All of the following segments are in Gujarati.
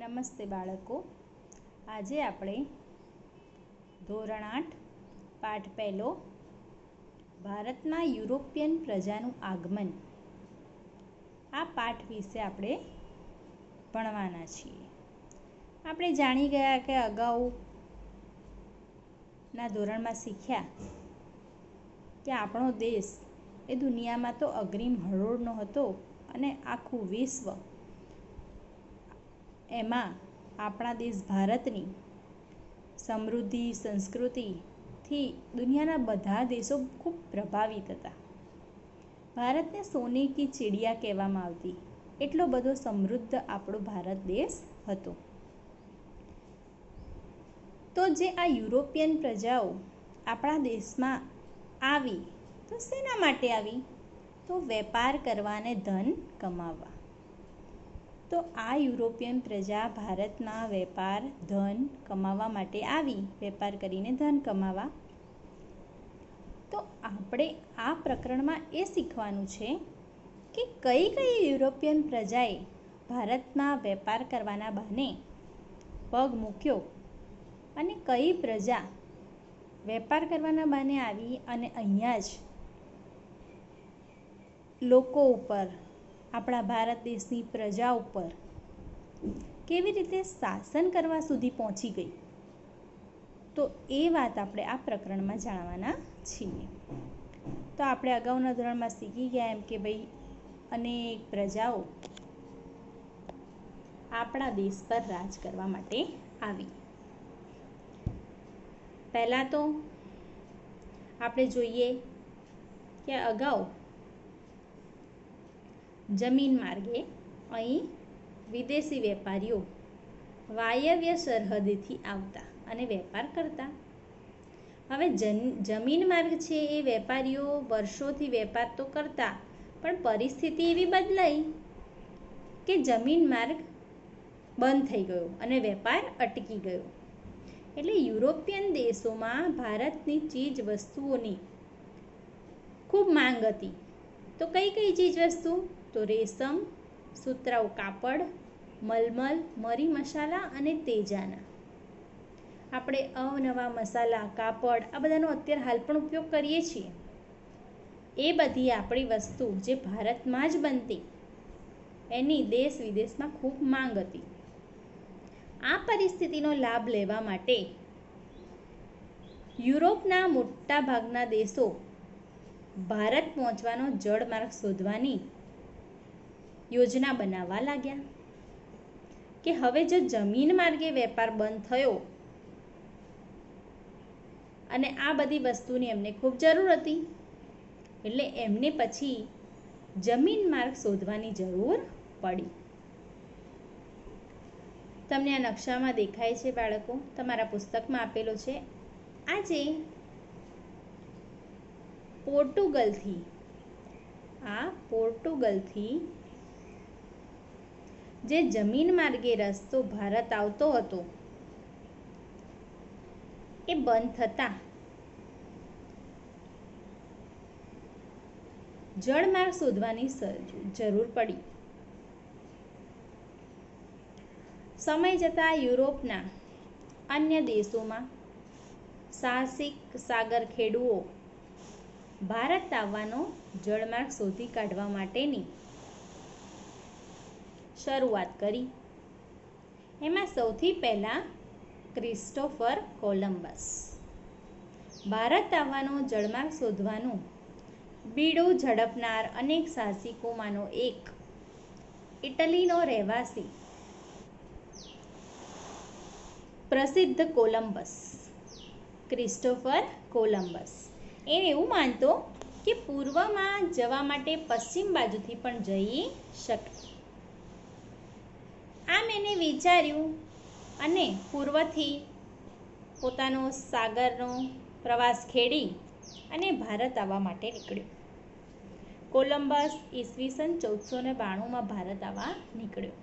નમસ્તે બાળકો, આજે આપણે ધોરણ 8 પાઠ પહેલો ભારતમાં યુરોપિયન પ્રજાનું આગમન આ પાઠ વિશે આપણે ભણવાના છીએ. આપણે જાણી ગયા કે અગાઉના ધોરણમાં શીખ્યા કે આપણો દેશ એ દુનિયામાં તો અગ્રીમ હરોળનો હતો અને આખું વિશ્વ એમાં આપણા દેશ ભારતની સમૃદ્ધિ સંસ્કૃતિથી દુનિયાના બધા દેશો ખૂબ પ્રભાવિત હતા. ભારતને સોને કી ચિડિયા કહેવામાં આવતી, એટલો બધો સમૃદ્ધ આપણો ભારત દેશ હતો. તો જે આ યુરોપિયન પ્રજાઓ આપણા દેશમાં આવી તો શેના માટે આવી? તો વેપાર કરવા અને ધન કમાવવા. તો આ યુરોપિયન પ્રજા ભારતમાં વેપાર ધન કમાવવા માટે આવી, વેપાર કરીને ધન કમાવા. તો આપણે આ પ્રકરણમાં એ શીખવાનું છે કે કઈ કઈ યુરોપિયન પ્રજાએ ભારતમાં વેપાર કરવાના બહાને પગ મૂક્યો અને કઈ પ્રજા વેપાર કરવાના બહાને આવી અને અહીંયા જ લોકો ઉપર, આપણા ભારત દેશની પ્રજા ઉપર કેવી રીતે શાસન કરવા સુધી પહોંચી ગઈ. તો એ વાત આપણે આ પ્રકરણમાં જાણવાના છીએ. તો આપણે અગાઉના ધોરણમાં શીખી ગયા એમ કે ભાઈ અનેક પ્રજાઓ આપણા દેશ પર રાજ કરવા માટે આવી. પહેલાં તો આપણે જોઈએ કે અગાઉ જમીન માર્ગે અહીં વિદેશી વેપારીઓ વાયવ્ય સરહદેથી આવતા અને વેપાર કરતા. હવે જમીન માર્ગ છે એ વેપારીઓ વર્ષોથી વેપાર તો કરતા, પણ પરિસ્થિતિ એવી બદલાઈ કે જમીન માર્ગ બંધ થઈ ગયો અને વેપાર અટકી ગયો. એટલે યુરોપિયન દેશોમાં ભારતની ચીજ વસ્તુઓની ખૂબ માંગ હતી. તો કઈ કઈ ચીજ વસ્તુ? તો રેશમ, સુતરાઉ કાપડ, મલમલ, મરી મસાલા અને તેજાના. આપણે અવનવા મસાલા, કાપડ આ બધાનો અત્યારે હાલ પણ ઉપયોગ કરીએ છીએ. એ બધી આપણી વસ્તુ જે ભારતમાં જ બનતી એની દેશ વિદેશમાં ખૂબ માંગ હતી. આ પરિસ્થિતિનો લાભ લેવા માટે યુરોપના મોટા ભાગના દેશો ભારત પહોંચવાનો જળમાર્ગ શોધવાની યોજના બનાવવા લાગ્યા કે હવે જો જમીન માર્ગે વેપાર બંધ થયો અને આ બધી વસ્તુની એમને ખૂબ જરૂર હતી, એટલે એમને પછી જમીન માર્ગ શોધવાની જરૂર પડી. તમને આ નકશામાં દેખાય છે બાળકો, તમારા પુસ્તકમાં આપેલો છે. આજે પોર્ટુગલથી જે જમીન માર્ગે રસ્તો ભારત આવતો હતો એ બંધ થતા જળમાર્ગ શોધવાની જરૂર પડી. સમય જતાં યુરોપના અન્ય દેશોમાં સાહસિક સાગરખેડુઓ ભારત આવવાનો જળમાર્ગ શોધી કાઢવા માટેની શરૂઆત કરી. એમાં સૌથી પહેલા ક્રિસ્ટોફર કોલંબસ ભારત આવવાનો જળમાર્ગ શોધવાનું બીડું ઝડપનાર અનેક સાહસિકોમાંનો એક ઇટલીનો રહેવાસી પ્રસિદ્ધ ક્રિસ્ટોફર કોલંબસ એવું માનતો કે પૂર્વમાં જવા માટે પશ્ચિમ બાજુથી પણ જઈ શકે. આમ એને વિચાર્યું અને પૂર્વથી પોતાનો સાગરનો પ્રવાસ ખેડી અને ભારત આવવા માટે નીકળ્યો. કોલંબસ ઈસવીસન 1492માં ભારત આવવા નીકળ્યો,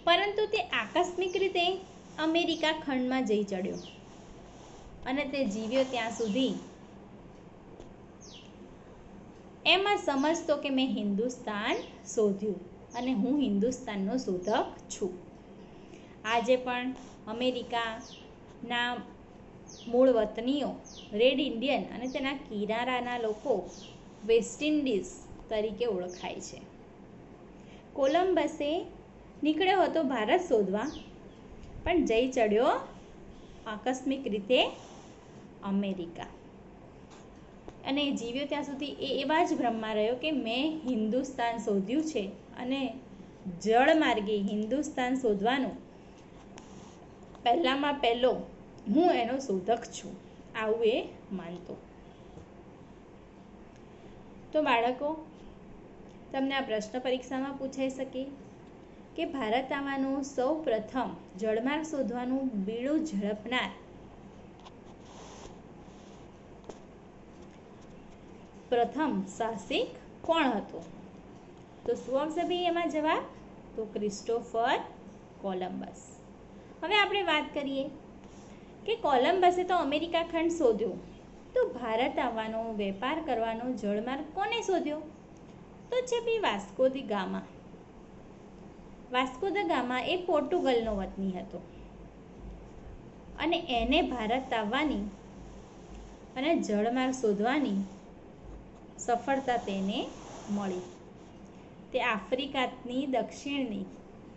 પરંતુ તે આકસ્મિક રીતે અમેરિકા ખંડમાં જઈ ચડ્યો અને તે જીવ્યો ત્યાં સુધી એમ જ સમજતો કે મેં હિન્દુસ્તાન શોધ્યું. અને હું હિન્દુસ્તાનનો શોધક છું. આજે પણ અમેરિકાના મૂળ વતનીઓ રેડ ઇન્ડિયન અને તેના કિનારાના લોકો વેસ્ટ ઇન્ડિઝ તરીકે ઓળખાય છે. કોલંબસે નીકળ્યો હતો ભારત શોધવા, પણ જઈ ચડ્યો આકસ્મિક રીતે અમેરિકા, અને જીવ્યો ત્યાં સુધી એ એવા જ ભ્રમમાં રહ્યો કે મેં હિન્દુસ્તાન શોધ્યું છે અને જળમાર્ગે હિન્દુસ્તાન શોધવાનું પહેલામાં પહેલો હું એનો શોધક છું, આવું એ માનતો. તો બાળકો, તમને આ પ્રશ્ન પરીક્ષામાં પૂછાઈ શકે કે ભારત આવવાનું સૌ પ્રથમ જળમાર્ગ શોધવાનું બીડું ઝડપનાર પ્રથમ સાહસિક કોણ હતો? તો શું આવશે ભાઈ એમાં જવાબ? તો ક્રિસ્ટોફર કોલંબસ. હવે આપણે વાત કરીએ કે કોલંબસે તો અમેરિકા ખંડ શોધ્યો, તો ભારત આવવાનો વેપાર કરવાનો જળમાર્ગ કોને શોધ્યો? તો છે ભાઈ વાસ્કો દી ગામા. વાસ્કો દ ગામા એ પોર્ટુગલનો વતની હતો અને એને ભારત આવવાની અને જળમાર્ગ શોધવાની સફળતા તેને મળી. તે આફ્રિકાની દક્ષિણની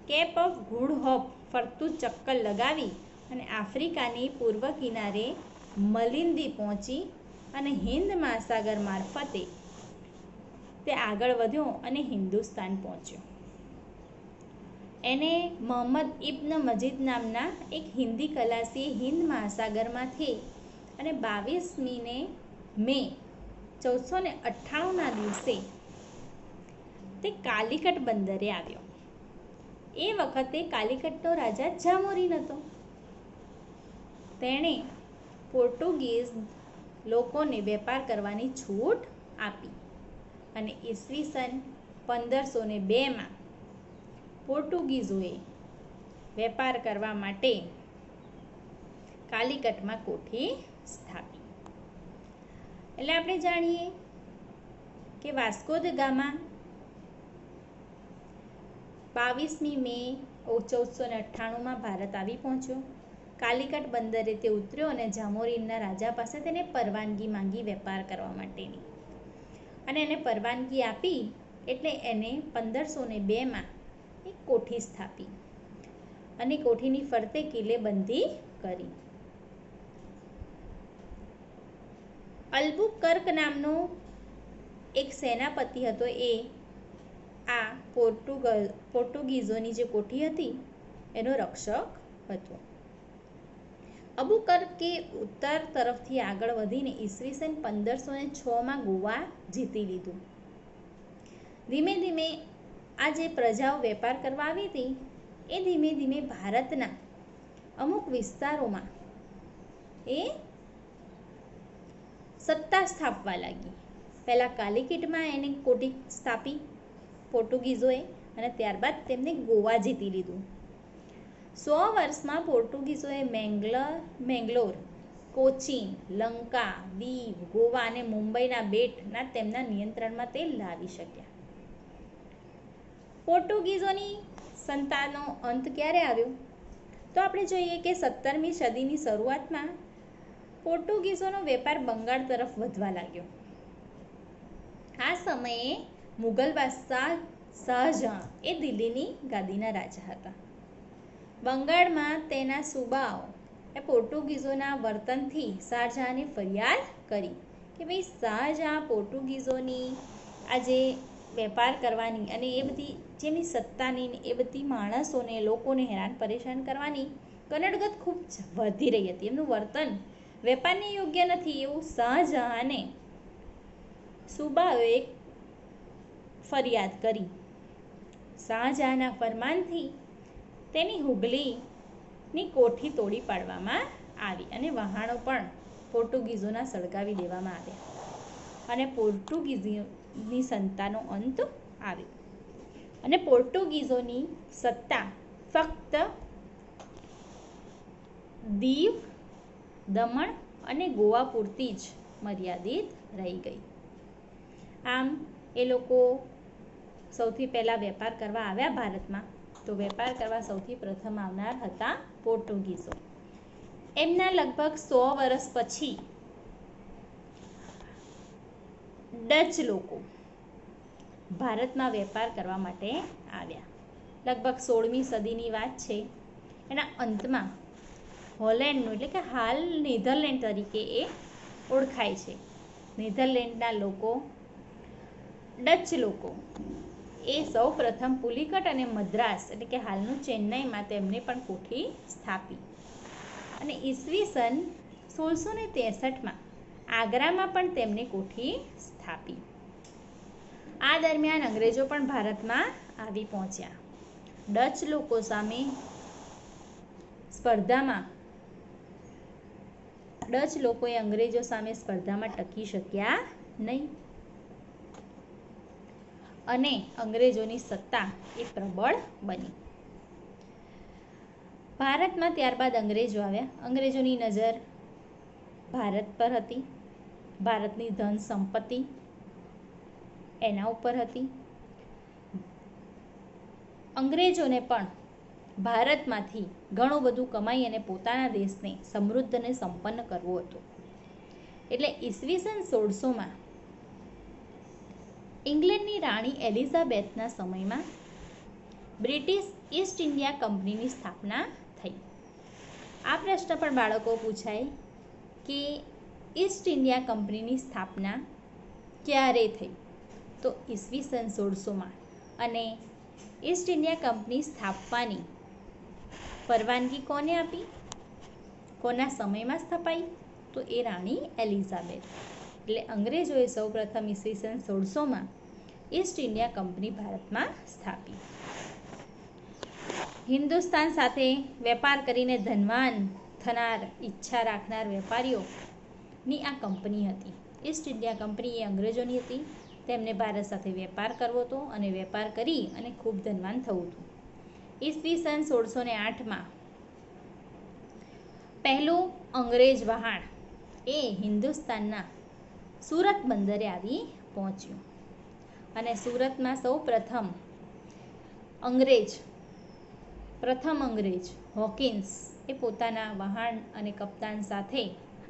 કેપ ઓફ ગુડ હોપ ફરતું ચક્કર લગાવી અને આફ્રિકાની પૂર્વ કિનારે મલિંદી પહોંચી અને હિન્દ મહાસાગર મારફતે તે આગળ વધ્યો અને હિન્દુસ્તાન પહોંચ્યો. એને મોહમ્મદ ઇબ્ન મજીદ નામના એક હિન્દી ખલાસીએ હિન્દ મહાસાગરમાંથી અને 22મી મે 1498ના દિવસે તે કાલિકટ બંદરે આવ્યો. એ વખતે કાલિકટનો રાજા જામોરીન હતો. તેણે પોર્ટુગીઝ લોકોને વેપાર કરવાની છૂટ આપી અને ઈસવીસન 1502માં પોર્ટુગીઝોએ વેપાર કરવા માટે કાલિકટમાં કોઠી સ્થાપી. એટલે આપણે જાણીએ કે વાસ્કો દ ગામા 22મી મે 1498માં ભારત આવી પહોંચ્યો. કાલિકટ બંદરે તે ઉતર્યો અને જામોરીનના રાજા પાસે તેને પરવાનગી માંગી વેપાર કરવા માટેની, અને એને પરવાનગી આપી એટલે એને 1502માં એક કોઠી સ્થાપી અને કોઠીની ફરતે કિલ્લેબંધી કરી. અલ્બુકર્ક નામનો એક સેનાપતિ હતો. એ આ પોર્ટુગીઝોની જે કોઠી હતી એનો રક્ષક હતો. અબુકર્કે ઉત્તર તરફથી આગળ વધીને ઈસવીસન 1506માં ગોવા જીતી લીધું. ધીમે ધીમે આ જે પ્રજાઓ વેપાર કરવા આવી હતી એ ધીમે ધીમે ભારતના અમુક વિસ્તારોમાં એ સત્તા સ્થાપવા લાગી. પહેલાં કાલિકટમાં એને કોઠી સ્થાપી પોર્ટુગીઝોએ અને ત્યારબાદ તેમને ગોવા જીતી લીધું. 100 વર્ષમાં પોર્ટુગીઝોએ મેંગલોર, કોચીન, લંકા, દીવ, ગોવા અને મુંબઈના બેટના તેમના નિયંત્રણમાં તે લાવી શક્યા. પોર્ટુગીઝોની સત્તાનો અંત ક્યારે આવ્યો? તો આપણે જોઈએ કે 17મી સદીની શરૂઆતમાં પોર્ટુગીઝોનો વેપાર બંગાળ તરફ વધવા લાગ્યો. આ સમયે મુગલ બાદશાહ શાહજહાં એ દિલ્હીની ગાદીના રાજા હતા. બંગાળમાં તેના સુબાઓ એ પોર્ટુગીઝોના વર્તનથી શાહજહાંને ફરિયાદ કરી કે ભાઈ શાહજહાં પોર્ટુગીઝોની આજે વેપાર કરવાની અને એ બધી જેમની સત્તાની એ બધી માણસોને લોકોને હેરાન પરેશાન કરવાની કનડગત ખૂબ વધી રહી હતી. એમનું વર્તન વેપારને યોગ્ય નથી એવું શાહજહાંને સુબાઓએ ફરિયાદ કરી. શાહજહાંના ફરમાનથી તેની હુગલીની કોઠી તોડી પાડવામાં આવી અને વહાણો પણ પોર્ટુગીઝોના સળગાવી દેવામાં આવ્યા અને પોર્ટુગીઝની સત્તાનો અંત આવ્યો. અને પોર્ટુગીઝોની સત્તા ફક્ત દીવ, દમણ અને ગોવા પૂરતી જ મર્યાદિત રહી ગઈ. આમ એ લોકો સૌથી પહેલાં વેપાર કરવા આવ્યા ભારતમાં, તો વેપાર કરવા સૌથી પ્રથમ આવનાર હતા પોર્ટુગીઝો. એમના લગભગ 100 વર્ષ પછી ડચ લોકો ભારતમાં વેપાર કરવા માટે આવ્યા. લગભગ 16મી સદીની વાત છે. એના અંતમાં હોલેન્ડનું એટલે કે હાલ નેધરલેન્ડ તરીકે એ ઓળખાય છે. નેધરલેન્ડના લોકો ડચ લોકો એ સૌ પ્રથમ પુલિકટ અને મદ્રાસ એટલે કે હાલનું ચેન્નઈમાં તેમને પણ કોઠી સ્થાપી અને ઈસવીસન 1663માં આગ્રામાં પણ તેમને કોઠી સ્થાપી. આ દરમિયાન અંગ્રેજો પણ ભારતમાં આવી પહોંચ્યા. ડચ લોકો સામે સ્પર્ધામાં ડચ લોકોએ અંગ્રેજો સામે સ્પર્ધામાં ટકી શક્યા નહીં અને અંગ્રેજોની સત્તા એ પ્રબળ બની. ભારતમાં ત્યારબાદ અંગ્રેજો આવ્યા. અંગ્રેજોની નજર ભારત પર હતી. ભારતની ધન સંપત્તિ એના ઉપર હતી. અંગ્રેજોને પણ ભારતમાંથી ઘણું બધું કમાઈ અને પોતાના દેશને સમૃદ્ધ અને સંપન્ન કરવો હતો. એટલે ઈસવીસન 1600માં ઇંગ્લેન્ડની રાણી એલિઝાબેથના સમયમાં બ્રિટિશ ઈસ્ટ ઇન્ડિયા કંપનીની સ્થાપના થઈ. આ પ્રશ્ન પણ બાળકો પૂછાય કે ઈસ્ટ ઇન્ડિયા કંપનીની સ્થાપના ક્યારે થઈ? તો ઈસવીસન 1600માં. અને ઈસ્ટ ઇન્ડિયા કંપની સ્થાપવાની પરવાનગી કોને આપી? કોના સમયમાં સ્થપાઈ? તો એ રાણી એલિઝાબેથ. એટલે અંગ્રેજોએ સૌપ્રથમ ઈસવીસન 1600માં ઈસ્ટ ઇન્ડિયા કંપની ભારતમાં સ્થાપી. હિન્દુસ્તાન સાથે વેપાર કરીને ધનવાન થનાર ઈચ્છા રાખનાર વેપારીઓની આ કંપની હતી. ઈસ્ટ ઇન્ડિયા કંપની એ અંગ્રેજોની હતી. તેમને ભારત સાથે વેપાર કરવો હતો અને વેપાર કરી અને ખૂબ ધનવાન થવું હતું. ઈસવીસન 1608માં પહેલું અંગ્રેજ વહાણ એ હિન્દુસ્તાનના સુરત બંદરે આવી પહોંચ્યું અને સુરતમાં સૌ પ્રથમ અંગ્રેજ હોકિન્સ એ પોતાના વહાણ અને કપ્તાન સાથે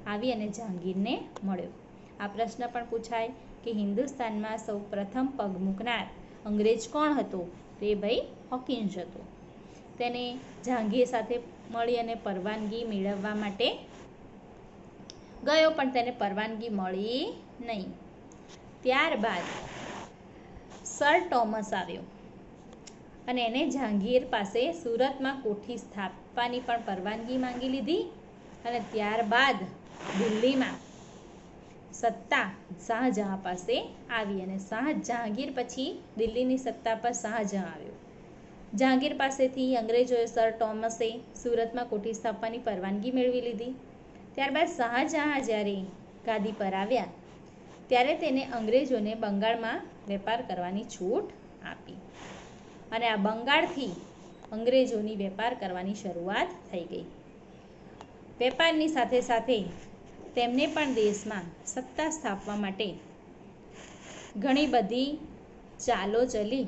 આવી અને જહાંગીરને મળ્યો. આ પ્રશ્ન પણ પૂછાય કે હિન્દુસ્તાનમાં સૌ પ્રથમ પગ મૂકનાર અંગ્રેજ કોણ હતો? તો એ ભાઈ હોકિન્સ હતો. તેને જહાંગીર સાથે મળી અને પરવાનગી મેળવવા માટે ગયો પણ તેને પરવાનગી મળી નહીં. ત્યારબાદ સર ટોમસ આવ્યો અને એને જહાંગીર પાસે સુરતમાં કોઠી સ્થાપવાની પણ પરવાનગી માંગી લીધી અને ત્યારબાદ દિલ્હીમાં સત્તા શાહજહાં પાસે આવી અને જહાંગીર પછી દિલ્હીની સત્તા પર શાહજહાં આવ્યો. જહાંગીર પાસેથી અંગ્રેજોએ સર ટોમસે સુરતમાં કોઠી સ્થાપવાની પરવાનગી મેળવી લીધી. ત્યારબાદ શાહજહાં જ્યારે ગાદી પર આવ્યા ત્યારે તેને અંગ્રેજોને બંગાળમાં વેપાર કરવાની છૂટ આપી અને આ બંગાળથી અંગ્રેજોની વેપાર કરવાની શરૂઆત થઈ ગઈ. વેપારની સાથે સાથે તેમને પણ દેશમાં સત્તા સ્થાપવા માટે ઘણી બધી ચાલો ચલી,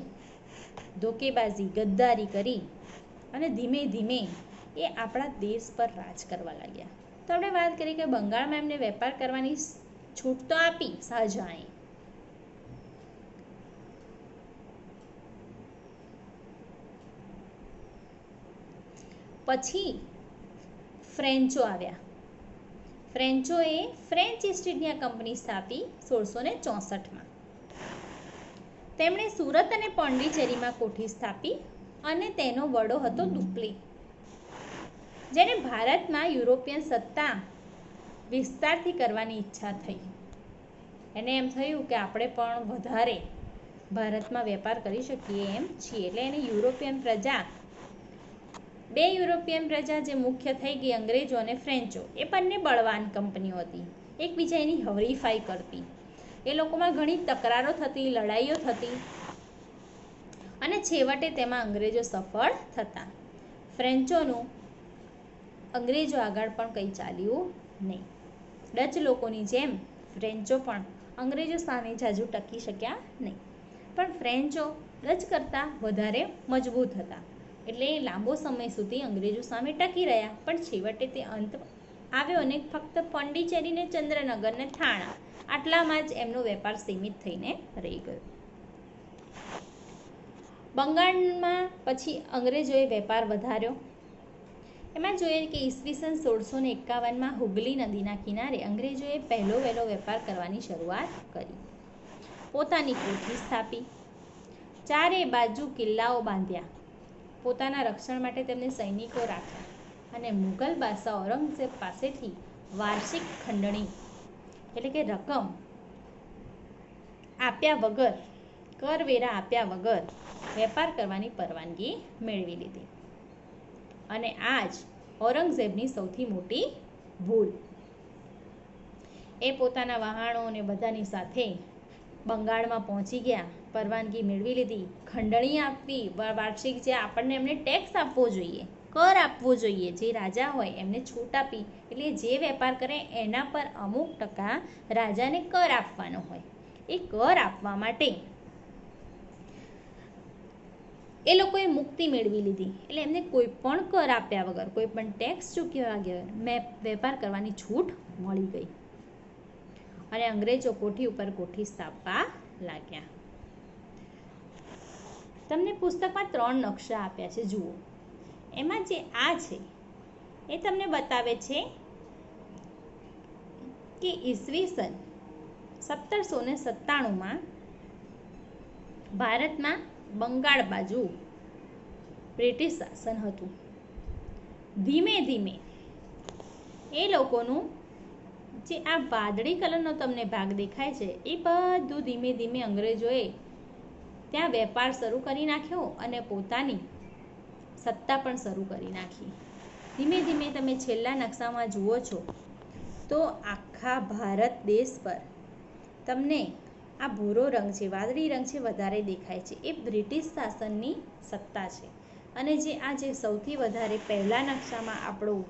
ધોકેબાજી, ગદ્દારી કરી અને ધીમે ધીમે એ આપણા દેશ પર રાજ કરવા લાગ્યા. તો આપણે વાત કરીએ કે બંગાળમાં એમને વેપાર કરવાની છૂટ તો આપી શાહજહાંએ, પછી ફ્રેન્ચો આવ્યા. ફ્રેન્ચોએ ફ્રેન્ચ ઈસ્ટ ઇન્ડિયા કંપની સ્થાપી 1664માં. તેમણે સુરત અને પોંડિચેરીમાં કોઠી સ્થાપી અને તેનો વડો હતો દુપ્લે, જેને ભારતમાં યુરોપિયન સત્તા વિસ્તારથી કરવાની ઈચ્છા થઈ. એને એમ થયું કે આપણે પણ વધારે ભારતમાં વેપાર કરી શકીએ એમ છીએ. એટલે એને બે યુરોપિયન પ્રજા જે મુખ્ય થઈ ગઈ અંગ્રેજો અને ફ્રેન્ચો, એ બંને બળવાન કંપનીઓ હતી, એકબીજા એની હરીફાઈ કરતી. એ લોકોમાં ઘણી તકરારો થતી, લડાઈઓ થતી અને છેવટે તેમાં અંગ્રેજો સફળ થતા. ફ્રેન્ચોનું અંગ્રેજો આગળ પણ કંઈ ચાલ્યું નહીં. ડચ લોકોની જેમ ફ્રેન્ચો પણ અંગ્રેજો સામે જાજુ ટકી શક્યા નહીં. પણ ફ્રેન્ચો કરતાં વધારે મજબૂત હતા. એટલે લાંબો સમય સુધી અંગ્રેજો સામે ટકી રહ્યા, પણ છેવટે તે અંત આવ્યો અને ફક્ત પોંડિચેરી ને ચંદ્રનગર ને થાણા આટલામાં જ એમનો વેપાર સીમિત થઈને રહી ગયો. બંગાળમાં પછી અંગ્રેજોએ વેપાર વધાર્યો. એમાં જોઈએ કે ઈસવીસન 1651માં હુગલી નદીના કિનારે અંગ્રેજોએ પહેલો વહેલો વેપાર કરવાની શરૂઆત કરી. પોતાની કોઠી સ્થાપી, ચારે બાજુ કિલ્લાઓ બાંધ્યા, પોતાના રક્ષણ માટે તેમને સૈનિકો રાખ્યા અને મુગલ બાદશાહ ઔરંગઝેબ પાસેથી વાર્ષિક ખંડણી એટલે કે રકમ આપ્યા વગર, કરવેરા આપ્યા વગર વેપાર કરવાની પરવાનગી મેળવી લીધી. અને આ જ ઔરંગઝેબની સૌથી મોટી ભૂલ. એ પોતાના વહાણો અને બધાની સાથે બંગાળમાં પહોંચી ગયા, પરવાનગી મેળવી લીધી, ખંડણી આપવી, વાર્ષિક જે આપણને એમને ટેક્સ આપવો જોઈએ, કર આપવો જોઈએ, જે રાજા હોય એમને છૂટ આપી, એટલે જે વેપાર કરે એના પર અમુક ટકા રાજાને કર આપવાનો હોય. એ કર આપવા માટે એ લોકોએ મુક્તિ મેળવી લીધી, એટલે એમને કોઈ પણ કર આપ્યા વગર, કોઈ પણ ટેક્સ ચૂક્યા વગર વેપાર કરવાની છૂટ મળી ગઈ. અને અંગ્રેજો કોઠી ઉપર કોઠી સ્થાપવા લાગ્યા. તમને પુસ્તકમાં 3 નકશા આપ્યા છે, જુઓ. એમાં જે આ છે એ તમને બતાવે છે કે ઈસવીસન 1797માં ભારતમાં બંગાળ બાજુ બ્રિટિશ શાસન હતું. ધીમે ધીમે એ લોકોનું જે આ વાદળી કલરનો તમને ભાગ દેખાય છે એ બધું ધીમે ધીમે અંગ્રેજોએ ત્યાં વેપાર શરૂ કરી નાખ્યો અને પોતાની સત્તા પણ શરૂ કરી નાખી. ધીમે ધીમે તમે છેલ્લા નકશામાં જુઓ છો તો આખા ભારત દેશ પર તમને આ ભૂરો રંગ છે, વાદળી રંગ છે, વધારે દેખાય છે. એ બ્રિટિશ શાસનની સત્તા છે. અને જે આ જે સૌથી વધારે પહેલા નકશામાં આપણું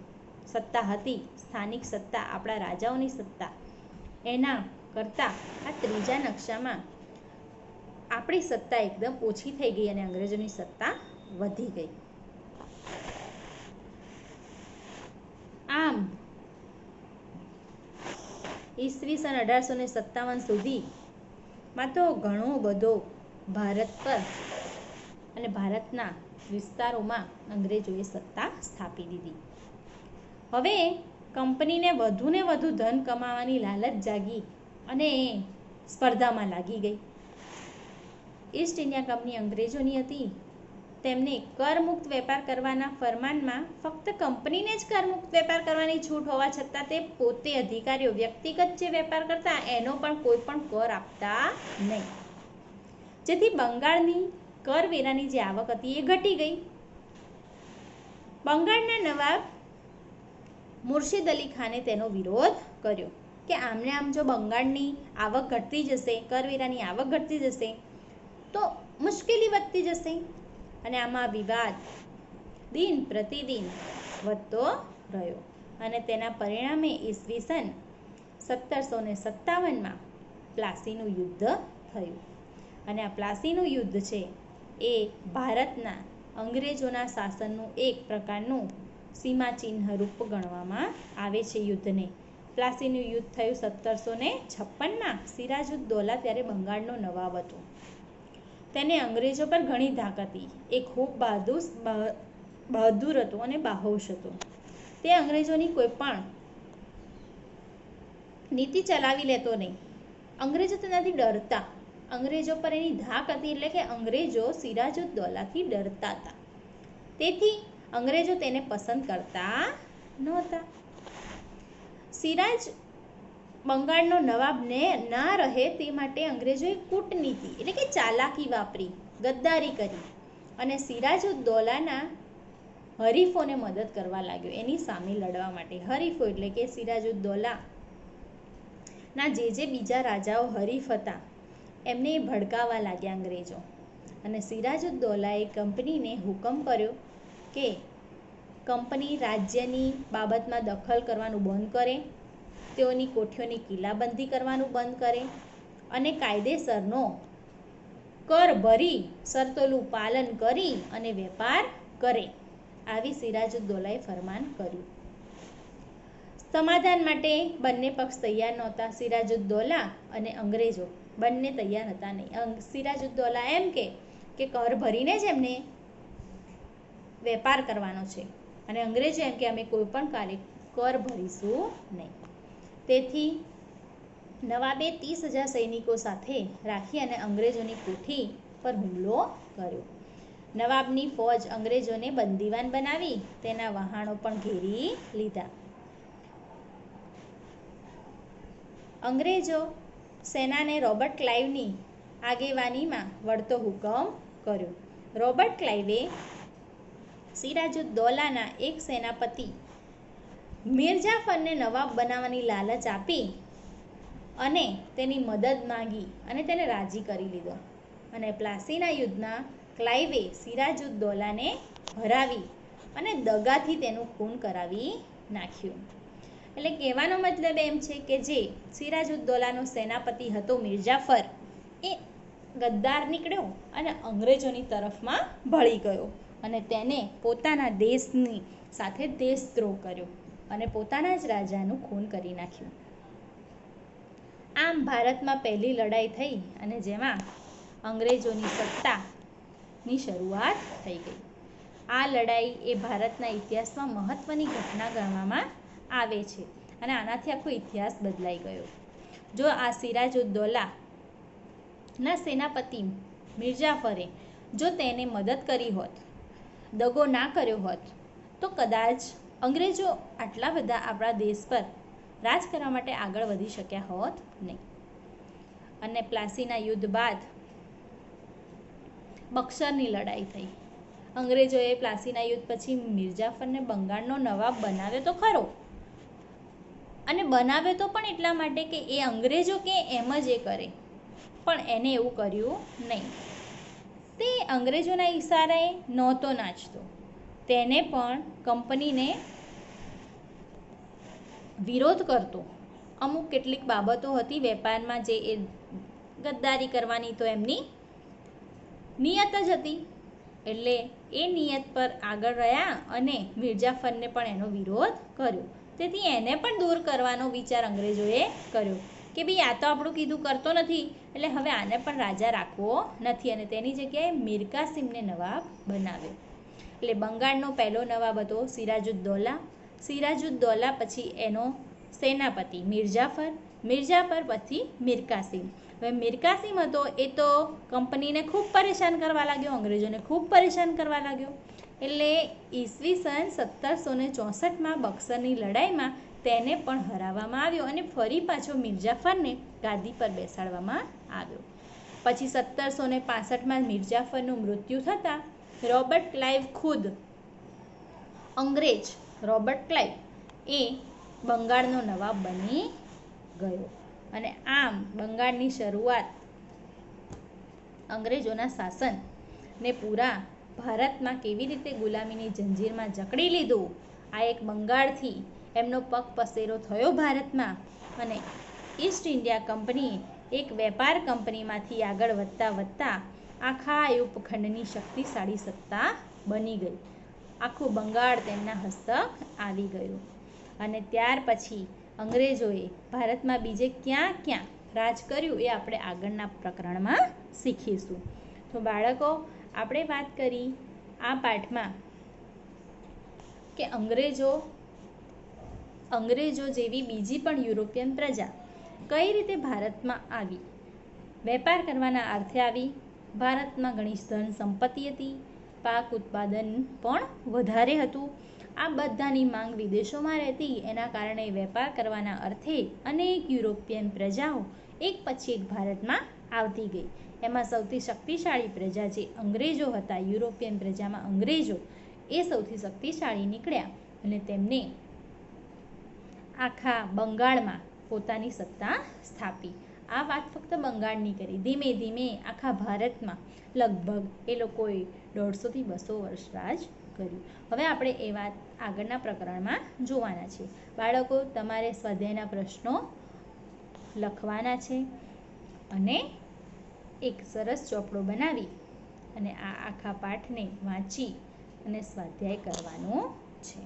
સત્તા હતી, સ્થાનિક સત્તા, આપણા રાજાઓની સત્તા, એના કરતાં આ ત્રીજા નકશામાં આપણી સત્તા એકદમ ઓછી થઈ ગઈ અને અંગ્રેજોની સત્તા વધી ગઈ. આમ ઈસવીસન 1857 સુધીમાં તો ઘણો બધો ભારત પર અને ભારતના વિસ્તારોમાં અંગ્રેજોએ સત્તા સ્થાપી દીધી. હવે કંપનીને વધુ ને વધુ ધન કમાવાની લાલચ જાગી અને સ્પર્ધામાં લાગી ગઈ. ઈસ્ટ ઇન્ડિયા કંપની અંગ્રેજોની હતી. તેમને કરમુક્ત વેપાર કરવાના ફરમાનમાં ફક્ત કંપનીને જ કરમુક્ત વેપાર કરવાની છૂટ હોવા છતાં તે પોતે અધિકારીઓ વ્યક્તિગત જે વેપાર કરતા એનો પણ કોઈ પણ કર આપતા નહીં, જેથી બંગાળની કરવેરાની જે આવક હતી એ ઘટી ગઈ. બંગાળના નવાબ મુર્શિદ અલી ખાને તેનો વિરોધ કર્યો કે આમને આમ જો બંગાળની આવક ઘટતી જશે, કરવેરાની આવક ઘટતી જશે તો મુશ્કેલી વધતી જશે. અને આમાં વિવાદ દિન પ્રતિદિન વધતો રહ્યો અને તેના પરિણામે ઈસવીસન 1757માં પ્લાસીનું યુદ્ધ થયું. અને આ પ્લાસીનું યુદ્ધ છે એ ભારતના અંગ્રેજોના શાસનનું એક પ્રકારનું સીમાચિહ્ન રૂપ ગણવામાં આવે છે યુદ્ધને. પ્લાસીનું યુદ્ધ થયું 1756માં. સિરાજુદ્દૌલા ત્યારે બંગાળનો નવાબ હતો. તેને અંગ્રેજો પર ઘણી ધાક હતી. એ ખૂબ બહાદુર હતો અને બાહોશ હતો. તે અંગ્રેજોની કોઈ પણ નીતિ ચલાવી લેતો નહીં. અંગ્રેજો તેનાથી ડરતા. અંગ્રેજો પર એની ધાક હતી, એટલે કે અંગ્રેજો સિરાજુદ્દૌલાથી ડરતા હતા. તેથી અંગ્રેજો તેને પસંદ કરતા નહોતા. સિરાજ બંગાળનો નવાબ ના રહે તે માટે અંગ્રેજોએ કૂટનીતિ એટલે કે ચાલાકી વાપરી, ગદ્દારી કરી અને સિરાજુદ્દૌલાના હરીફોને મદદ કરવા લાગ્યો એની સામે લડવા માટે. હરીફો એટલે કે સિરાજુદ્દૌલા ના જે બીજા રાજાઓ હરીફ હતા એમને ભડકાવા લાગ્યા અંગ્રેજો. અને સિરાજુદ્દૌલાએ કંપનીને હુકમ કર્યો કે કંપની રાજ્યની બાબતમાં દખલ કરવાનું બંધ કરે, તેઓની કોઠીઓની કિલ્લાબંધી કરવાનું બંધ કરે અને કાયદેસરનો કર ભરી શરતોનું પાલન કરી અને વેપાર કરે, આવી સિરાજુદ્દૌલાએ ફરમાન કર્યું. સમાધાન માટે બંને પક્ષ તૈયાર નહોતા. સિરાજુદ્દૌલા અને અંગ્રેજો બંને તૈયાર હતા નહીં. સિરાજુદ્દૌલા એમ કે કર ભરીને જ એમને વેપાર કરવાનો છે અને અંગ્રેજો એમ કે અમે કોઈ પણ કાર્ય કર ભરીશું નહીં. તેથી નવાબે 30,000 સૈનિકો સાથે રાખી અને અંગ્રેજોની કોઠી પર હુમલો કર્યો. નવાબની ફોજ અંગ્રેજોને બંદીવાન બનાવી તેના વહાણો પણ ઘેરી લીધા. અંગ્રેજો સેનાને રોબર્ટ ક્લાઇવની આગેવાનીમાં વળતો હુકમ કર્યો. રોબર્ટ ક્લાઇવે સિરાજુદ્દૌલાના એક સેનાપતિ મિરજાફરને નવાબ બનાવવાની લાલચ આપી અને તેની મદદ માંગી અને તેને રાજી કરી લીધો. અને પ્લાસીના યુદ્ધના ક્લાઇવે સિરાજુદ્દૌલાને હરાવી અને દગાથી તેનું ખૂન કરાવી નાખ્યું. એટલે કહેવાનો મતલબ એમ છે કે જે સિરાજુદ્દૌલાનો સેનાપતિ હતો મિરજાફર, એ ગદ્દાર નીકળ્યો અને અંગ્રેજોની તરફમાં ભળી ગયો અને તેને પોતાના દેશની સાથે દેશદ્રોહ કર્યો અને પોતાના જ રાજાનું ખૂન કરી નાખ્યું. આમ ભારતમાં પહેલી લડાઈ થઈ અને જેમાં અંગ્રેજોની સત્તાની શરૂઆત થઈ ગઈ. આ લડાઈ એ ભારતના ઇતિહાસમાં મહત્વની ઘટના ગણવામાં આવે છે અને આનાથી આખો ઇતિહાસ બદલાઈ ગયો. જો આ સિરાજુદ્દૌલાના સેનાપતિ મિરજાફરે જો તેને મદદ કરી હોત, દગો ના કર્યો હોત, તો કદાચ અંગ્રેજો આટલા બધા આપણા દેશ પર રાજ કરવા માટે આગળ વધી શક્યા હોત નહીં. અને પ્લાસીના યુદ્ધ બાદ બક્સરની લડાઈ થઈ. અંગ્રેજોએ પ્લાસીના યુદ્ધ પછી મિરજાફરને બંગાળનો નવાબ બનાવ્યો તો ખરો, અને બનાવ્યો તો પણ એટલા માટે કે એ અંગ્રેજો કે એમ જ એ કરે, પણ એને એવું કર્યું નહીં. તે અંગ્રેજોના ઈશારાએ નહોતો નાચતો. તેને પણ કંપનીને વિરોધ કરતો. અમુક કેટલીક બાબતો હતી વેપારમાં જે એ ગદ્દારી કરવાની તો એમની નિયત જ હતી, એટલે એ નિયત પર આગળ રહ્યા અને મિરજાફરને પણ એનો વિરોધ કર્યો. તેથી એને પણ દૂર કરવાનો વિચાર અંગ્રેજોએ કર્યો કે ભાઈ આ તો આપણું કીધું કરતો નથી, એટલે હવે આને પણ રાજા રાખવો નથી અને તેની જગ્યાએ મીર કાસિમને નવાબ બનાવ્યો. એટલે બંગાળનો પહેલો નવાબ હતો સિરાજુદ્દૌલા. સિરાજુદ્દૌલા પછી એનો સેનાપતિ મિરજાફર, મિરજાફર પછી મીર કાસિમ. હવે મીર કાસિમ હતો એ તો કંપનીને ખૂબ પરેશાન કરવા લાગ્યો, અંગ્રેજોને ખૂબ પરેશાન કરવા લાગ્યો. એટલે ઈસવીસન 1764માં બક્સરની લડાઈમાં તેને પણ હરાવવામાં આવ્યો અને ફરી પાછો મિરજાફરને ગાદી પર બેસાડવામાં આવ્યો. પછી 1765માં મિરજાફરનું મૃત્યુ થતાં રોબર્ટ ક્લાઇવ ખુદ અંગ્રેજ રોબર્ટ ક્લાઇવ એ બંગાળનો નવાબ બની ગયો અને આમ બંગાળની શરૂઆત અંગ્રેજોના શાસનને પૂરા ભારતમાં કેવી રીતે ગુલામીની જંજીરમાં જકડી લીધું, આ એક બંગાળથી એમનો પગ પસેરો થયો ભારતમાં અને ઈસ્ટ ઇન્ડિયા કંપની એક વેપાર કંપનીમાંથી આગળ વધતા વધતા આખા ઉપખંડની શક્તિશાળી સત્તા બની ગઈ. આખું બંગાળ તેમના હસ્તક આવી ગયું અને ત્યાર પછી અંગ્રેજોએ ભારતમાં બીજે ક્યાં ક્યાં રાજ કર્યું એ આપણે આગળના પ્રકરણમાં શીખીશું. તો બાળકો, આપણે વાત કરી આ પાઠમાં કે અંગ્રેજો જેવી બીજી પણ યુરોપિયન પ્રજા કઈ રીતે ભારતમાં આવી, વેપાર કરવાના અર્થે આવી. ભારતમાં ઘણી ધન સંપત્તિ હતી, પાક ઉત્પાદન પણ વધારે હતું. આ બધાની માંગ વિદેશોમાં રહેતી, એના કારણે વેપાર કરવાના અર્થે અનેક યુરોપિયન પ્રજાઓ એક પછી એક ભારતમાં આવતી ગઈ. એમાં સૌથી શક્તિશાળી પ્રજા જે અંગ્રેજો હતા, યુરોપિયન પ્રજામાં અંગ્રેજો એ સૌથી શક્તિશાળી નીકળ્યા અને તેમને આખા બંગાળમાં પોતાની સત્તા સ્થાપી. આ વાત ફક્ત બંગાળની કરી, ધીમે ધીમે આખા ભારતમાં લગભગ એ લોકોએ 150 થી 200 વર્ષ રાજ કર્યું. હવે આપણે એ વાત આગળના પ્રકરણમાં જોવાના છે. બાળકો, તમારે સ્વાધ્યાયના પ્રશ્નો લખવાના છે અને એક સરસ ચોપડો બનાવી અને આ આખા પાઠને વાંચી અને સ્વાધ્યાય કરવાનો છે.